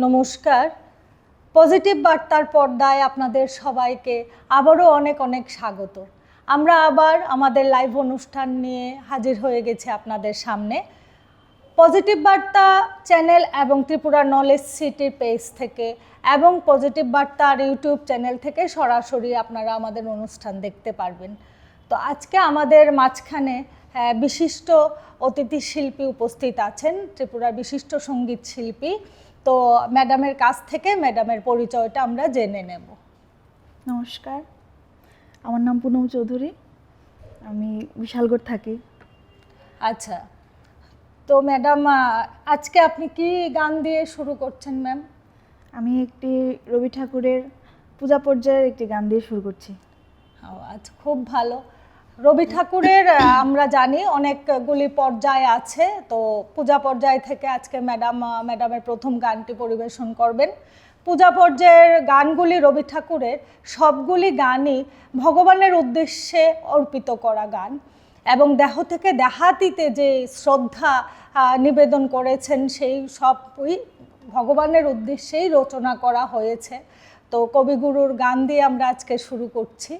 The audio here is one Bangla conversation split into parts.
নমস্কার। পজিটিভ বার্তার পর্দায় আপনাদের সবাইকে আবারও অনেক অনেক স্বাগত। আমরা আবার আমাদের লাইভ অনুষ্ঠান নিয়ে হাজির হয়ে গেছি আপনাদের সামনে। পজিটিভ বার্তা চ্যানেল এবং ত্রিপুরা নলেজ সিটি পেজ থেকে এবং পজিটিভ বার্তার ইউটিউব চ্যানেল থেকে সরাসরি আপনারা আমাদের অনুষ্ঠান দেখতে পারবেন। তো আজকে আমাদের মাঝখানে বিশিষ্ট অতিথি শিল্পী উপস্থিত আছেন, ত্রিপুরার বিশিষ্ট সঙ্গীত শিল্পী। তো ম্যাডামের কাছ থেকে ম্যাডামের পরিচয়টা আমরা জেনে নেব। নমস্কার, আমার নাম পুনম চৌধুরী, আমি বিশালগড় থাকি। আচ্ছা, তো ম্যাডাম আজকে আপনি কি গান দিয়ে শুরু করছেন ম্যাম? আমি একটি রবি ঠাকুরের পূজা পর্যায়ের একটি গান দিয়ে শুরু করছি। আচ্ছা, খুব ভালো। রবি ঠাকুরের আমরা জানি অনেকগুলি পর্যায় আছে, তো পূজা পর্যায় থেকে আজকে ম্যাডামের প্রথম গানটি পরিবেশন করবেন। পূজা পর্যায়ের গানগুলি রবি ঠাকুরের সবগুলি গানই ভগবানের উদ্দেশ্যে অর্পিত করা গান এবং দেহ থেকে দেহাতীতে যে শ্রদ্ধা নিবেদন করেছেন সেই সবই ভগবানের উদ্দেশ্যেই রচনা করা হয়েছে। তো কবিগুরুর গান দিয়ে আমরা আজকে শুরু করছি।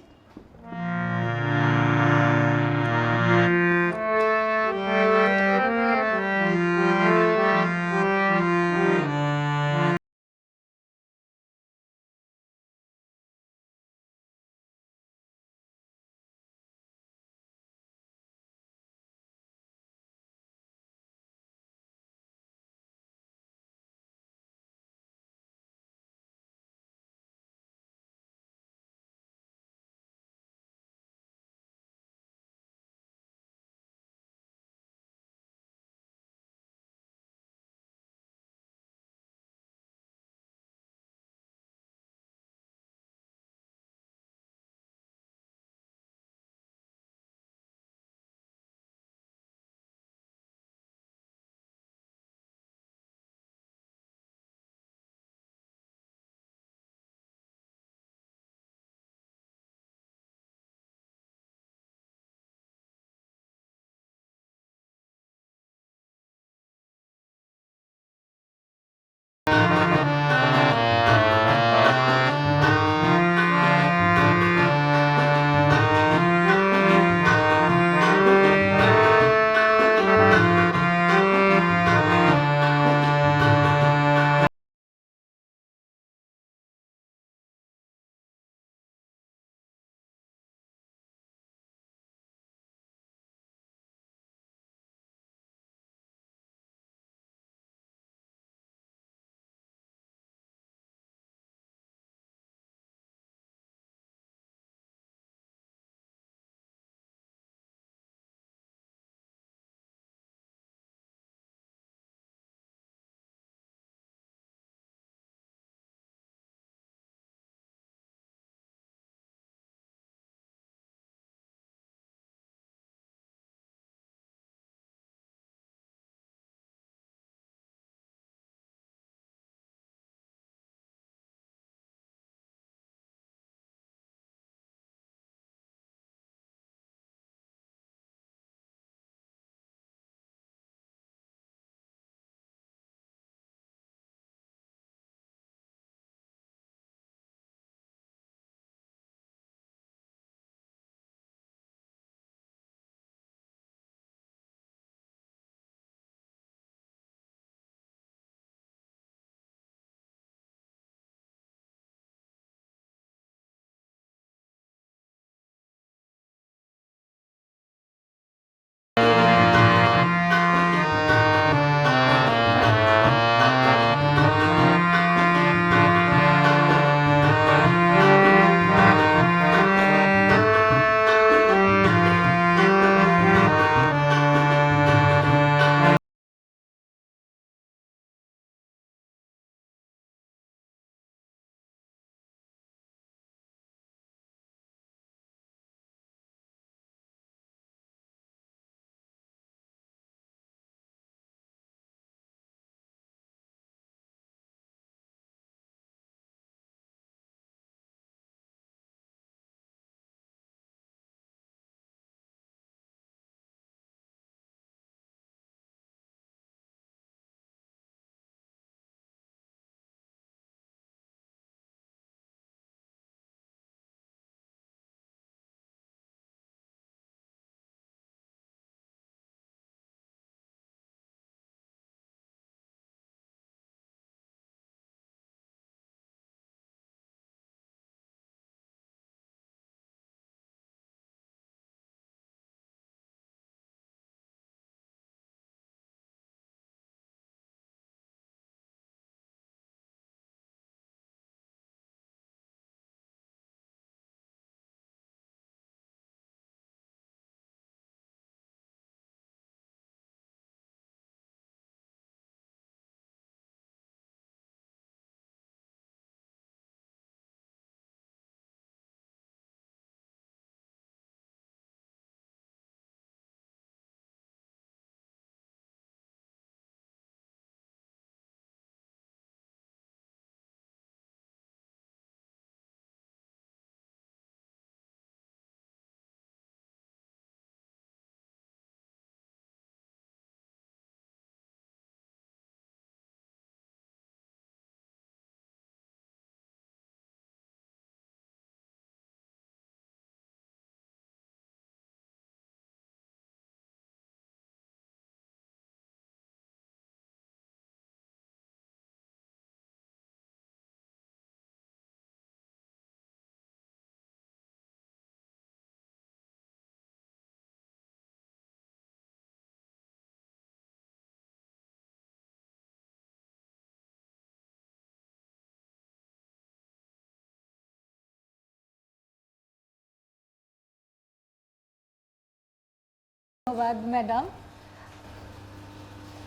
ধন্যবাদ ম্যাডাম।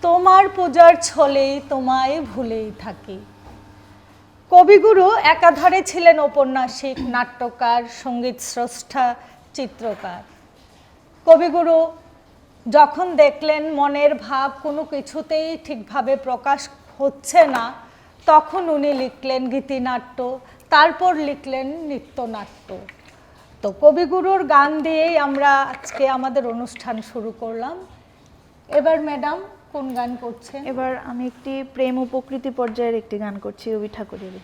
তোমার পূজার ছলেই তোমায় ভুলেই থাকি। কবিগুরু একাধারে ছিলেন ঔপন্যাসিক, নাট্যকার, সঙ্গীত স্রষ্টা, চিত্রকার। কবিগুরু যখন দেখলেন মনের ভাব কোনো কিছুতেই ঠিকভাবে প্রকাশ হচ্ছে না, তখন উনি লিখলেন গীতিনাট্য, তারপর লিখলেন নৃত্যনাট্য। তো কবিগুরুর গান দিয়েই আমরা আজকে আমাদের অনুষ্ঠান শুরু করলাম। এবার ম্যাডাম কোন গান করছেন? এবার আমি একটি প্রেম ও প্রকৃতি পর্যায়ের একটি গান করছি রবি ঠাকুরের।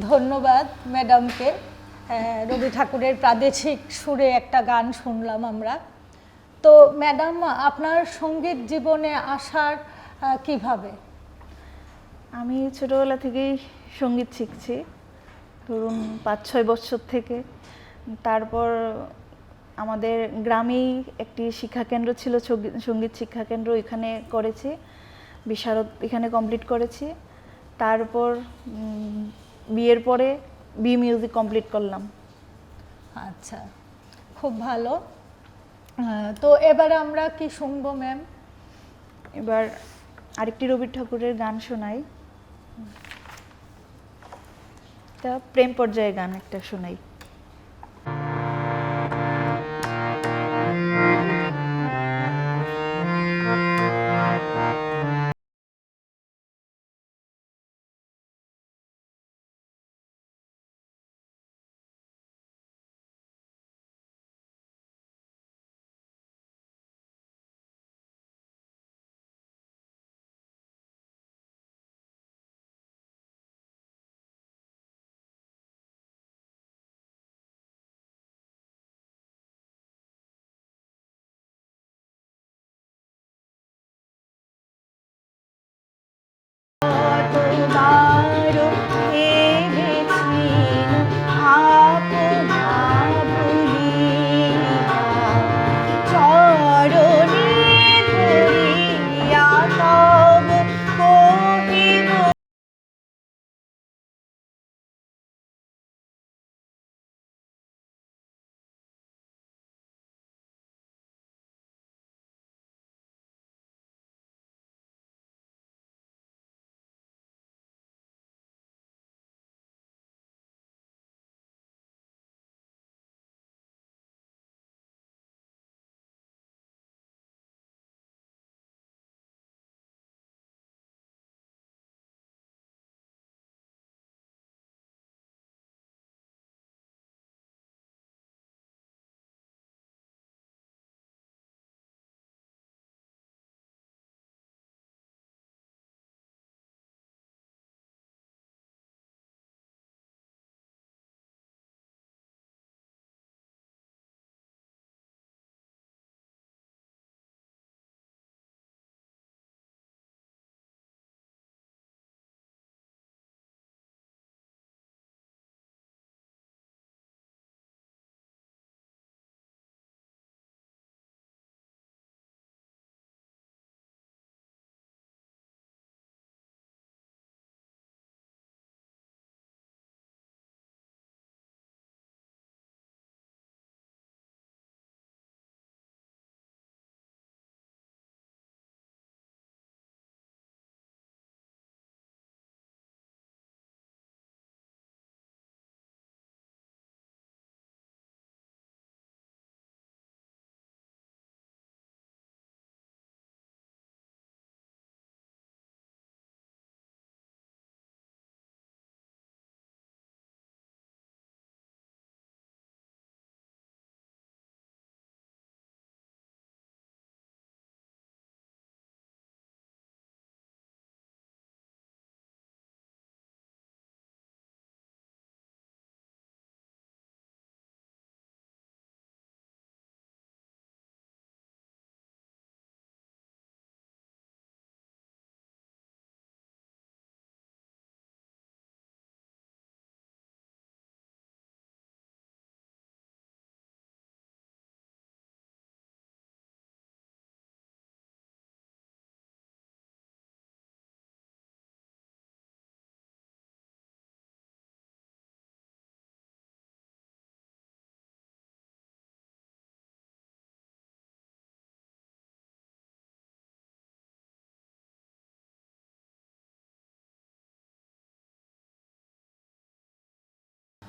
ধন্যবাদ ম্যাডামকে। রবি ঠাকুরের প্রাদেশিক সুরে একটা গান শুনলাম আমরা। তো ম্যাডাম, আপনার সঙ্গীত জীবনে আসার কিভাবে? আমি ছোটবেলা থেকেই সঙ্গীত শিখছি, ধরুন 5-6 বছর থেকে। তারপর আমাদের গ্রামেই একটি শিক্ষাকেন্দ্র ছিল, সঙ্গীত শিক্ষাকেন্দ্র, এখানে করেছি, বিশারদ এখানে কমপ্লিট করেছি। তারপর বিয়ের পরে মিউজিক কমপ্লিট করলাম। আচ্ছা, খুব ভালো। তো এবারে আমরা কি শুনবো ম্যাম? এবার আরেকটি রবি ঠাকুরের গান শোনাই, এটা প্রেম পর্যায়ের গান একটা শোনাই।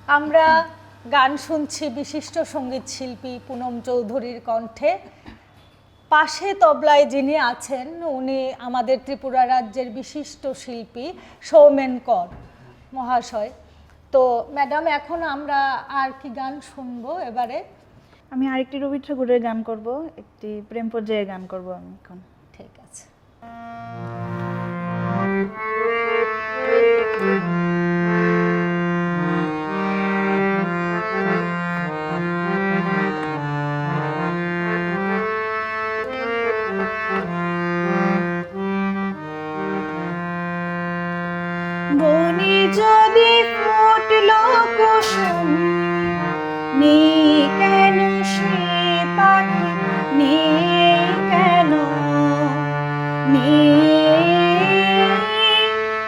আমরা গান শুনছি বিশিষ্ট সঙ্গীত শিল্পী পুনম চৌধুরীর কণ্ঠে। পাশে তবলায় যিনি আছেন উনি আমাদের ত্রিপুরা রাজ্যের বিশিষ্ট শিল্পী সৌমেন কর মহাশয়। তো ম্যাডাম, এখন আমরা আর কি গান শুনবো এবারে? আমি আরেকটি রবি ঠাকুরের গান করব, একটি প্রেম পর্যায়ের গান করব আমি এখন। ঠিক আছে। বনি যদি ফুটলো কুসুম, নেই কেন সে পাখি, নেই কেন, নেই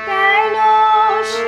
কেন সে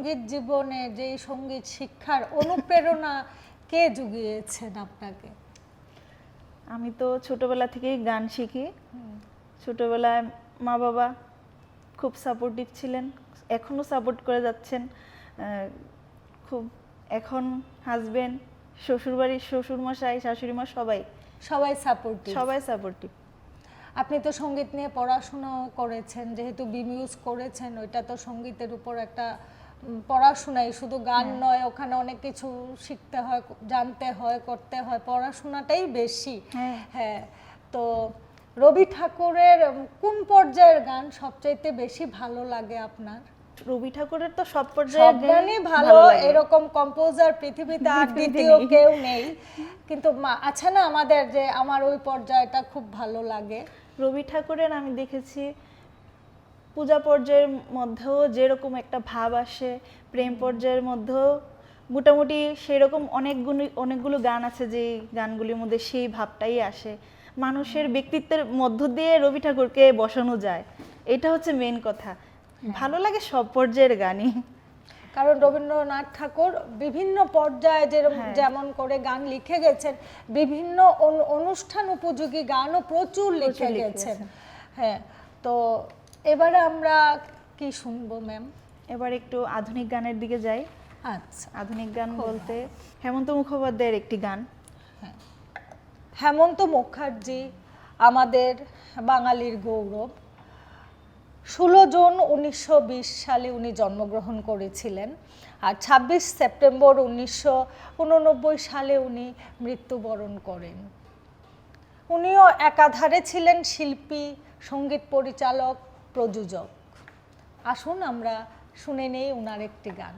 সঙ্গীত জীবনে যে সঙ্গীত শিক্ষার অনুপ্রেরণা কে জুগিয়েছেন আপনাকে? আমি তো ছোটবেলা থেকেই গান শিখি। ছোটবেলায় মা বাবা খুব সাপোর্টিভ ছিলেন, এখনও সাপোর্ট করে যাচ্ছেন। খুব এখন হাজবেন্ড, শ্বশুরবাড়ির শ্বশুরমশাই, শাশুড়ি মা সবাই সবাই সাপোর্টিভ। সবাই সাপোর্টিভ। আপনি তো সঙ্গীত নিয়ে পড়াশোনা করেছেন, যেহেতু বিমিউজ করেছেন, ওইটা তো সঙ্গীতের উপর একটা পড়াশোনাই, শুধু গান নয়, ওখানে অনেক কিছু শিখতে হয়, জানতে হয়, করতে হয়, পড়াশোনাটাই বেশি। হ্যাঁ, তো রবি ঠাকুরের কোন পর্যায়ের গান সবচাইতে বেশি ভালো লাগে আপনার? রবি ঠাকুরের তো সব সব পর্যায়ের গানই ভালো, এরকম কম্পোজার পৃথিবীতে আর দ্বিতীয় কেউ নেই, কিন্তু আছে না আমাদের যে আমার ওই পর্যায়টা খুব ভালো লাগে। রবি ঠাকুরের আমি দেখেছি পূজা পর্যায়ের মধ্যেও যেরকম একটা ভাব আসে, প্রেম পর্যায়ের মধ্যেও মোটামুটি সেরকম অনেকগুলো গান আছে যে গানগুলির মধ্যে সেই ভাবটাই আসে। মানুষের ব্যক্তিত্বের মধ্য দিয়ে রবি ঠাকুরকে বসানো যায়, এটা হচ্ছে মেন কথা। ভালো লাগে সব পর্যায়ের গানই, কারণ রবীন্দ্রনাথ ঠাকুর বিভিন্ন পর্যায়ে যেমন করে গান লিখে গেছেন, বিভিন্ন অনুষ্ঠান উপযোগী গানও প্রচুর লিখে গেছেন। হ্যাঁ, তো এবারে আমরা কি শুনবো ম্যাম? এবার একটু আধুনিক গানের দিকে যাই। আচ্ছা, আধুনিক গান বলতে হেমন্ত মুখোপাধ্যায়ের একটি গান। হেমন্ত মুখার্জি আমাদের বাঙালির গৌরব। 16 জুন 1920 সালে উনি জন্মগ্রহণ করেছিলেন, আর 26 সেপ্টেম্বর 1989 সালে উনি মৃত্যুবরণ করেন। উনিও একাধারে ছিলেন শিল্পী, সঙ্গীত পরিচালক, প্রযোজক। আসুন আমরা শুনে নেই ওনার একটি গান।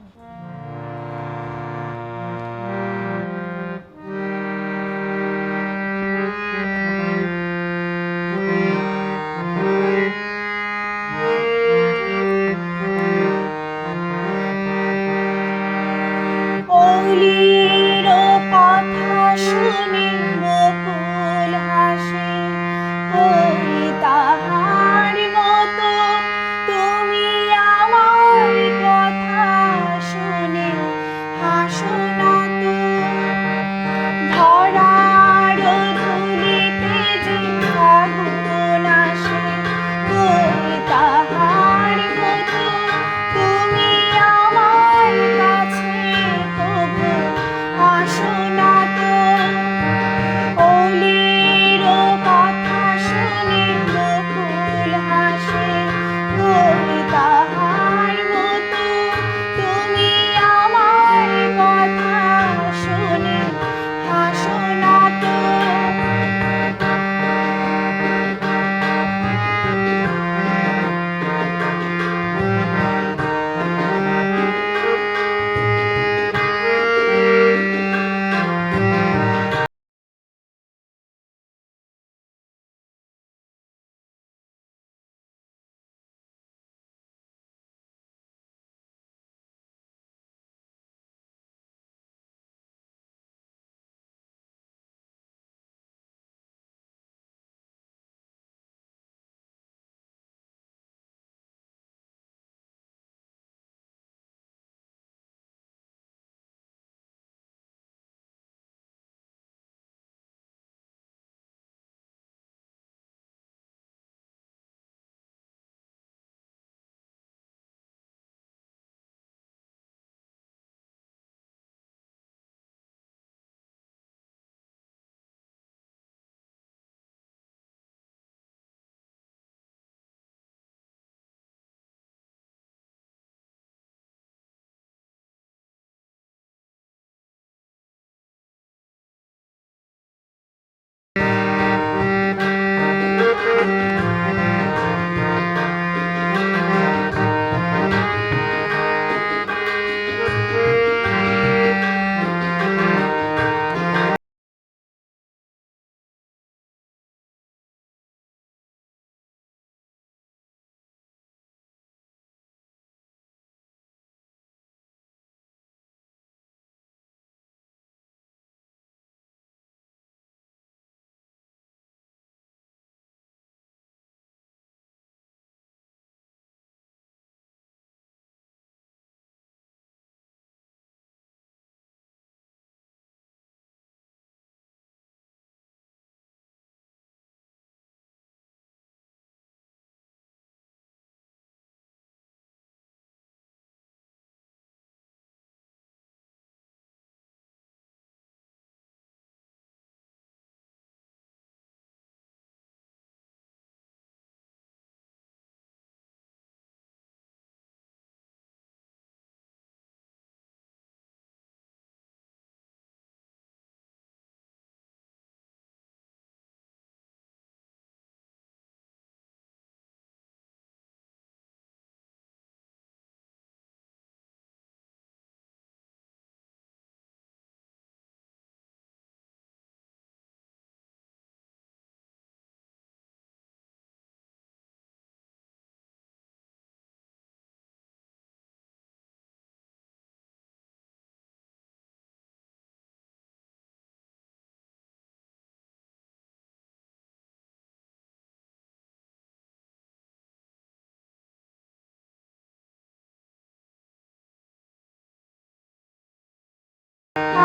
কথা শুনি বকুল হাসে, ওই তাহার মতো তুমি আমার কথা শুনি।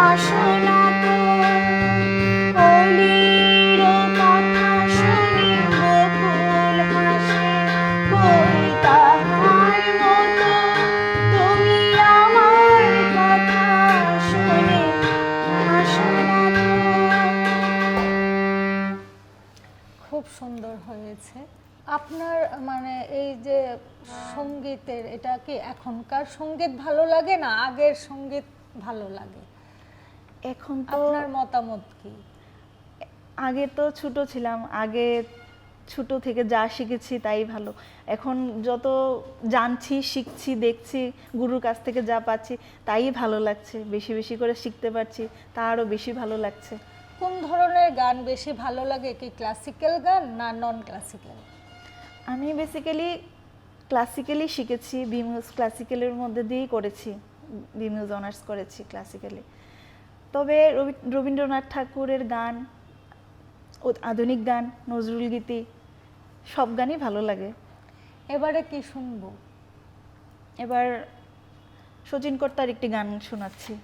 আসো না তো অলির কথা শুনে বকুল হাসে কই তাহার মতো তুমি আমার কথা শুনে আসো না তো। খুব সুন্দর হয়েছে। আপনার মানে এই যে সঙ্গীতের, এটা কি এখনকার সঙ্গীত ভালো লাগে না আগের সঙ্গীত ভালো লাগে? এখন তো আপনার মতামত কি? আগে তো ছোট ছিলাম, আগে ছোট থেকে যা শিখেছি তাই ভালো। এখন যত জানছি, শিখছি, দেখছি, গুরুর কাছ থেকে যা পাচ্ছি তাই ভালো লাগছে। বেশি বেশি করে শিখতে পারছি, তা আরও বেশি ভালো লাগছে। কোন ধরনের গান বেশি ভালো লাগে, কি ক্লাসিক্যাল গান না নন ক্লাসিক্যাল? আমি বেসিক্যালি ক্লাসিক্যালি শিখেছি, বিমিউজ ক্লাসিক্যালের মধ্যে দিয়েই করেছি, বিমিউজ অনার্স করেছি ক্লাসিক্যালি। তবে রবীন্দ্রনাথ ঠাকুরের গান, আধুনিক গান, নজরুল গীতি সব গানই ভালো লাগে। এবারে কি শুনবো? এবার শচীন কর্তার একটি গান শোনাচ্ছি।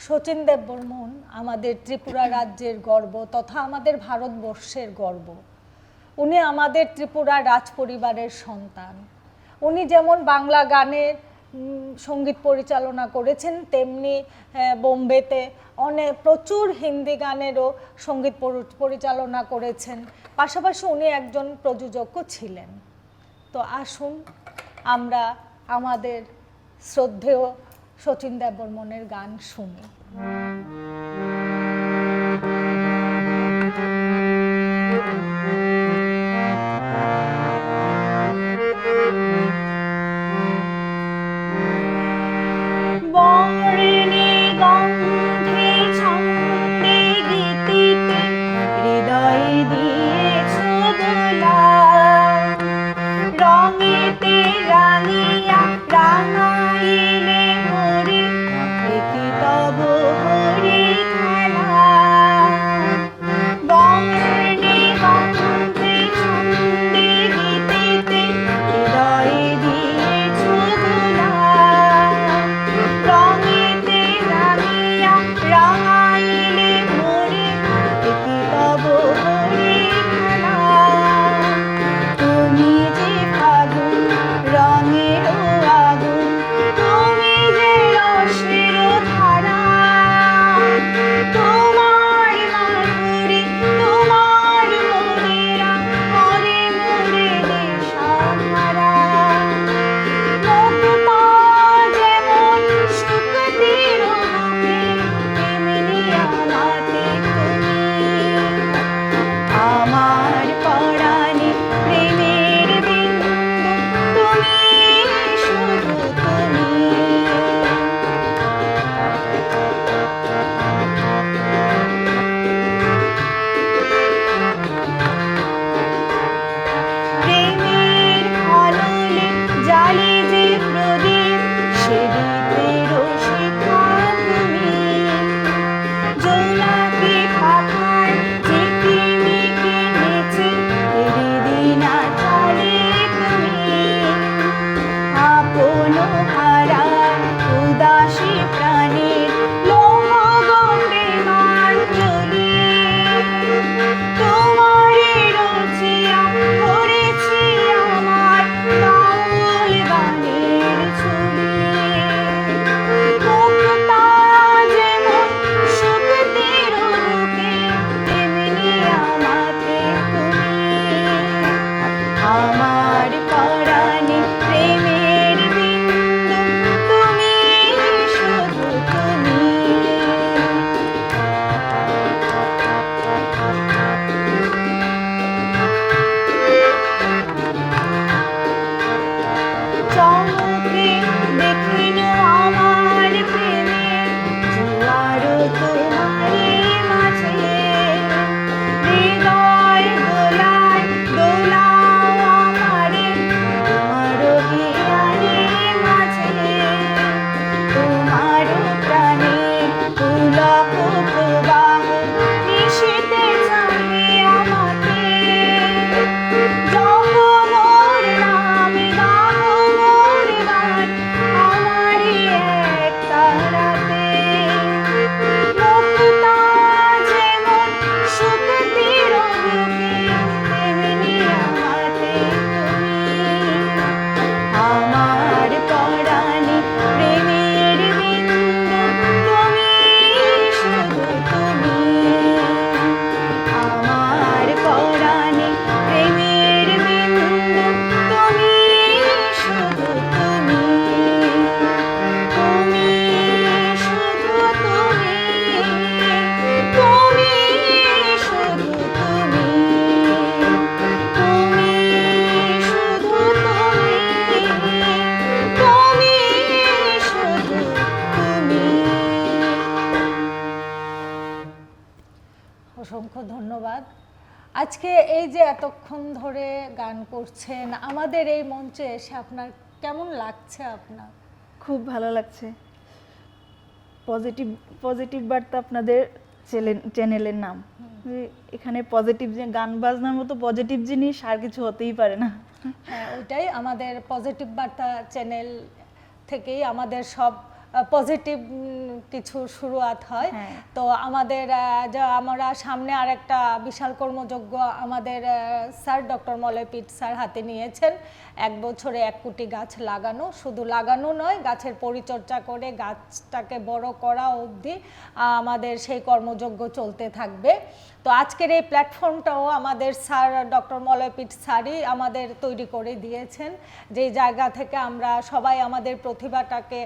শচীন দেববর্মন আমাদের ত্রিপুরা রাজ্যের গর্ব তথা আমাদের ভারতবর্ষের গর্ব। উনি আমাদের ত্রিপুরা রাজ পরিবারের সন্তান। উনি যেমন বাংলা গানের সঙ্গীত পরিচালনা করেছেন, তেমনি বোম্বেতে প্রচুর হিন্দি গানেরও সঙ্গীত পরিচালনা করেছেন। পাশাপাশি উনি একজন প্রযোজকও ছিলেন। তো আসুন আমরা আমাদের শ্রদ্ধেয় শচীন দেববর্মনের গান শুনি। বর্ণে গন্ধে ছন্দে গীতিতে হৃদয় দিয়েছ দোলা, রঙেতে রাঙিয়া রাঙাইলে মোরে, একি তব হরি অসংখ্য ধন্যবাদ। আজকে এই যে এতক্ষণ ধরে গান করছেন আমাদের এই মঞ্চে এসে আপনার কেমন লাগছে? আপনার? খুব ভালো লাগছে। পজিটিভ বার্তা আপনাদের চ্যানেলের নাম। এখানে পজিটিভ যে গান বাজনার মতো পজিটিভ জিনিস আর কিছু হতেই পারে না। হ্যাঁ, ওইটাই আমাদের পজিটিভ বার্তা চ্যানেল থেকেই আমাদের সব পজিটিভ কিছু শুরুয়াত হয়। তো আমাদের আমরা সামনে আরেকটা বিশাল কর্মযজ্ঞ আমাদের স্যার ডক্টর মলয়পীঠ স্যার হাতে নিয়েছেন। 1 বছরে 1 কোটি গাছ লাগানো, শুধু লাগানো নয়, গাছের পরিচর্যা করে গাছটাকে বড় করা অবধি আমাদের সেই কর্মযজ্ঞ চলতে থাকবে। তো আজকের এই প্ল্যাটফর্মটাও আমাদের স্যার ডক্টর মলয়পীঠ স্যারই আমাদের তৈরি করে দিয়েছেন, যেই জায়গা থেকে আমরা সবাই আমাদের প্রতিভাটাকে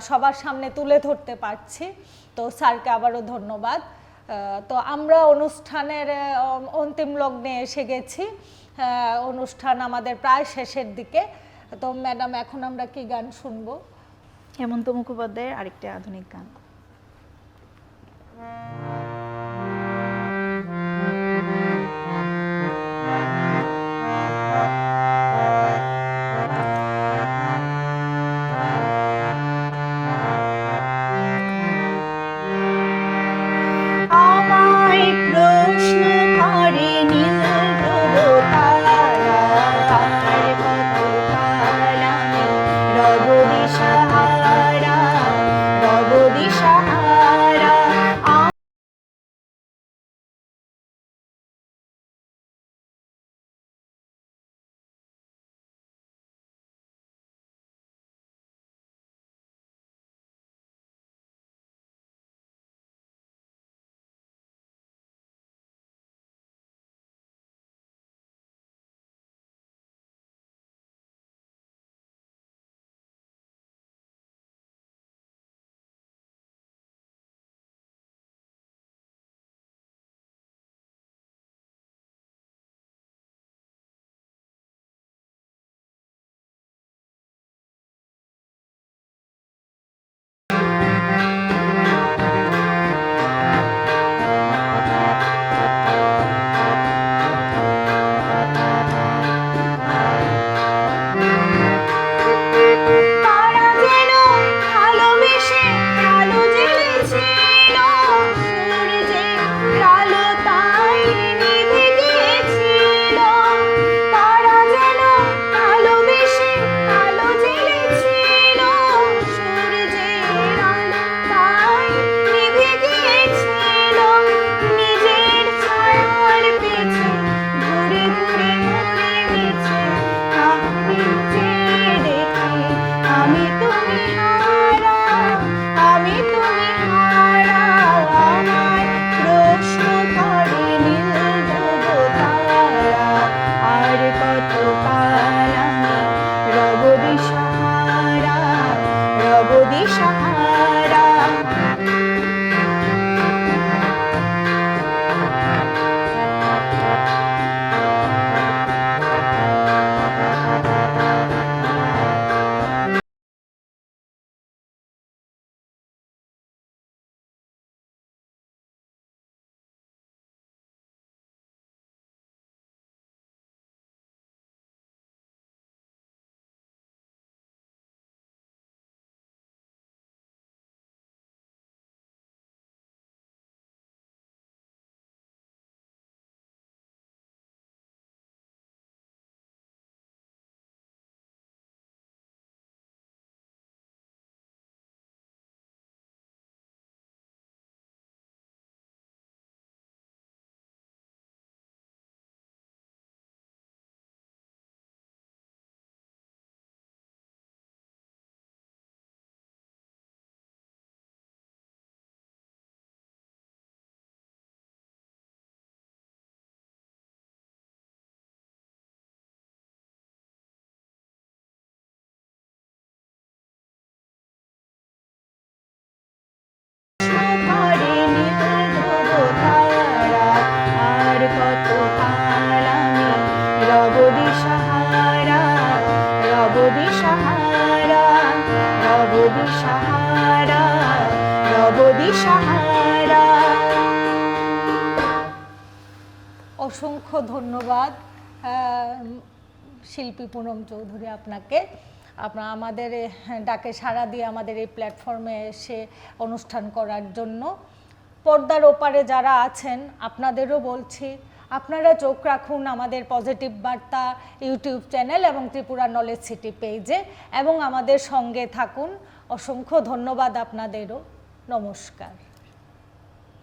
সবার সামনে তুলে ধরতে পারছি। তো স্যারকে আবারও ধন্যবাদ। তো আমরা অনুষ্ঠানের অন্তিম লগ্নে এসে গেছি, অনুষ্ঠান আমাদের প্রায় শেষের দিকে। তো ম্যাডাম, এখন আমরা কি গান শুনবো? হেমন্ত মুখোপাধ্যায়ের আরেকটি আধুনিক গান। অসংখ্য ধন্যবাদ শিল্পী পুনম চৌধুরী আপনাকে। আমাদের ডাকে সাড়া দিয়ে আমাদের এই প্ল্যাটফর্মে এসে অনুষ্ঠান করার জন্য। পর্দার ওপারে যারা আছেন আপনাদেরও বলছি, আপনারা চোখ রাখুন আমাদের পজিটিভ বার্তা ইউটিউব চ্যানেল এবং ত্রিপুরা নলেজ সিটি পেজে, এবং আমাদের সঙ্গে থাকুন। অসংখ্য ধন্যবাদ আপনাদেরও। নমস্কার।